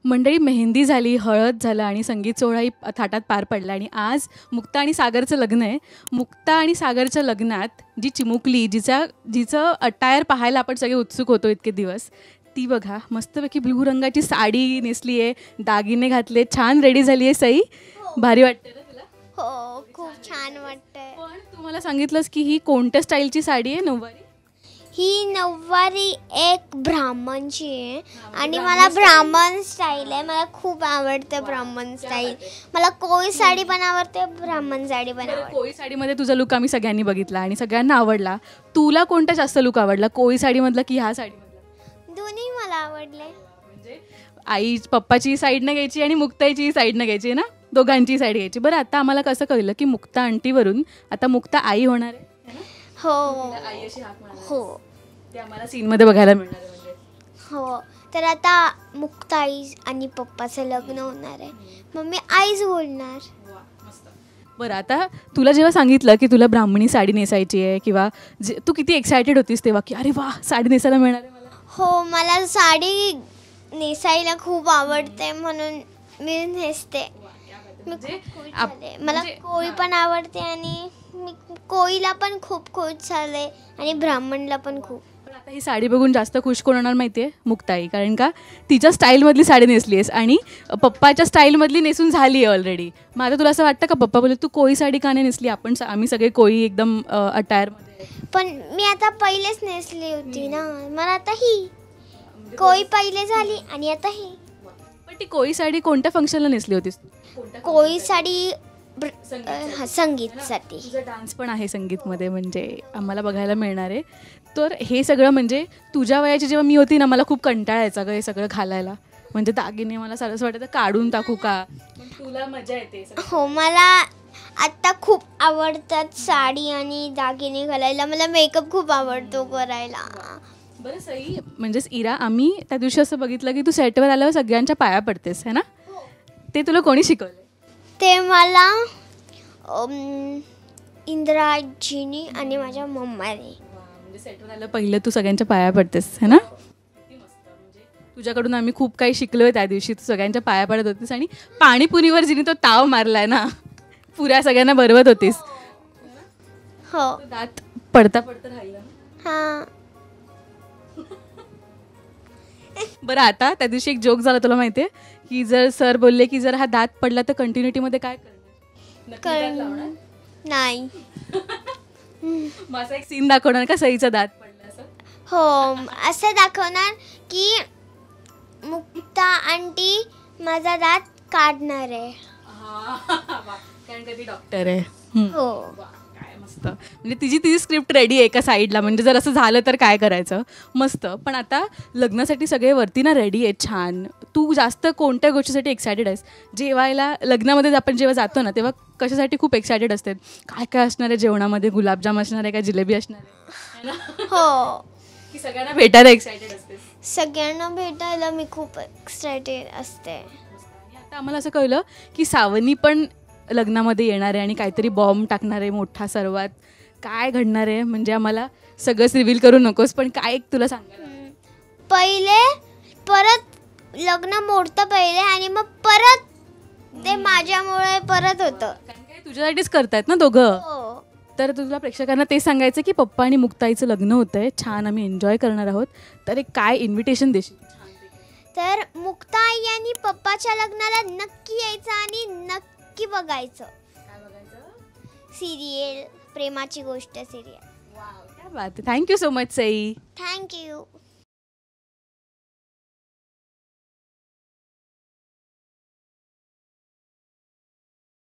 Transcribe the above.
मंडळी, मेहंदी झाली, हळद झालं आणि संगीत सोहळाही थाटात पार पडला. आणि आज मुक्ता आणि सागरचं लग्न आहे. मुक्ता आणि सागरच्या लग्नात जी चिमुकली, जिचं अटायर पाहायला आपण सगळे उत्सुक होतो इतके दिवस, ती बघा मस्तपैकी ब्लू रंगाची साडी नेसली आहे, दागिने घातले, छान रेडी झाली आहे. सई, भारी वाटते ना तुला? हो, खूप छान वाटतंय. पण तू मला सांगितलंस की ही कोणत्या स्टाईलची साडी आहे? नऊवारी? ही नऊवारी एक ब्राह्मणची आहे आणि मला ब्राह्मण स्टाईल आहे. मला खूप आवडते ब्राह्मण स्टाईल. मला कोळी साडी पण आवडते, ब्राह्मण साडी पण आवडते. कोळी साडीमध्ये तुझा लुक आम्ही सगळ्यांनी बघितला आणि सगळ्यांना आवडला. तुला कोणता जास्त लुक आवडला, कोळी साडीमधला की ह्या साडीमधला? दोन्ही मला आवडले. म्हणजे आई पप्पाची साईड न घ्यायची आणि मुक्ताईची साईड न घ्यायची ना, दोघांची साईड घ्यायची. बरं, आता आम्हाला कसं कळलं की मुक्ता आंटीवरून आता मुक्ता आई होणार आहे? हो आई अशी हाक म्हणाली. हो ते आम्हाला सीनमध्ये बघायला मिळणार आहे. म्हणजे हो, तर आता मुक्ताई आणि पप्पाचं लग्न होणार आहे, मग मी आईच बोलणार. बरं, आता तुला जेव्हा सांगितलं की तुला ब्राह्मणी साडी नेसायची आहे किंवा तू किती एक्सायटेड होतीस तेव्हा की अरे वा, साडी नेसायला मिळणार आहे मला? हो, मला साडी नेसायला खूप आवडते म्हणून मी नेसते. मला कोळी पण आवडते आणि मी कोळीला पण खूप खुश झाले आणि ब्राह्मणला पण खूप. आता ही साडी बघून जास्त खुश कोण होणार माहिती आहे? मुक्ताई. कारण का तिच्या स्टाईलमधली साडी नेसली आहेस आणि पप्पाच्या स्टाईलमधली नेसून झाली आहे ऑलरेडी. मग आता तुला असं वाटतं का पप्पा बोलले तू कोळी साडी का नाही नेसली? आम्ही सगळे कोळी एकदम अटायरमध्ये. पण मी आता पहिलेच नेसली होती ना, मला आता ही कोळी पहिले झाली आणि आता ही. पण ती कोळी साडी कोणत्या फंक्शनला नेसली होतीस? कोळी साडी संगीतसाठी. तुझा डान्स पण आहे संगीतमध्ये, म्हणजे आम्हाला बघायला मिळणार आहे. तर हे सगळं म्हणजे तुझ्या वयाची जेव्हा मी होती ना, मला खूप कंटाळा यायचा गं हे सगळं घालायला. म्हणजे दागिने मला सरस वाटायचं काढून टाकू का. तुला मजा येते? हो, मला आत्ता खूप आवडतात साडी आणि दागिने घालायला. मला मेकअप खूप आवडतो करायला. बरं सई, म्हणजेच इरा, आम्ही त्या दिवशी असं बघितलं की तू सेटवर आल्यावर सगळ्यांच्या पाया पडतेस है ना? ते तुला कोणी शिकवलं? ते मला इंद्राजीनी आणि माझ्या मम्माने. म्हणजे सेटवर आलं पहिलं तू सगळ्यांच्या पाया पडतेस है ना? तुझ्याकडून आम्ही खूप काही शिकलोय त्या दिवशी. तू सगळ्यांच्या पाया पडत होतीस आणि पाणीपुरीवर जिने तो ताव मारलाय ना, पुऱ्या सगळ्यांना बरवत होतीस. हो, दात पडता पडता राहिला. हां. बरं, आता त्या दिवशी एक जोक झाला, तुला माहिती आहे की जर सर बोलले की जर हा दात पडला तर कंटिन्युटीमध्ये काय करणार? नाही. माझा एक सीन दाखवणार का सईचा दात पडला असं? हो, असं दाखवणार की मुक्ता आंटी माझा दात काढणार आहे. कारण का ती डॉक्टर आहे. हो, काय मस्त. म्हणजे तिची स्क्रिप्ट रेडी आहे एका साईडला, म्हणजे जर असं झालं तर काय करायचं. मस्त. पण आता लग्नासाठी सगळे वरती ना रेडी आहेत छान. तू जास्त कोणत्या गोष्टीसाठी एक्सायटेड आहेस? जेवायला लग्नामध्ये आपण जेव्हा जातो ना तेव्हा कशासाठी खूप एक्सायटेड असते? काय काय असणार आहे जेवणामध्ये? गुलाबजाम असणार आहे का जिलेबी असणार आहे? हो, की सगळ्यांना भेटायला एक्सायटेड असते? सगळ्यांना भेटायला मी खूप एक्सायटेड असते. आता आम्हाला असं कळलं की सावनी पण लग्नामध्ये येणार आहे आणि काहीतरी बॉम्ब टाकणार आहे मोठा सर्वात. काय घडणार आहे? म्हणजे आम्हाला सगळंच रिव्हील करू नकोस, पण काय एक तुला सांगायला. पहिले परत लग्न मोडतं पहिले आणि मग परत ते माझ्यामुळे परत होतं. कारण काय तुझ्यासाठीच करतायत ना दोघं. हो, तर तुला प्रेक्षकांना ते सांगायचं की पप्पा आणि मुक्ताईचं लग्न होतं आहे, छान आम्ही एन्जॉय करणार आहोत. तर एक काय इन्व्हिटेशन देशील? तर मुक्ताई आणि पप्पाच्या लग्नाला नक्की यायचं आणि नक्की बघायचं. काय बघायचं? सिरियल, प्रेमाची गोष्ट सिरियल. वाव, क्या बात. Thank you so much Sai. Thank you.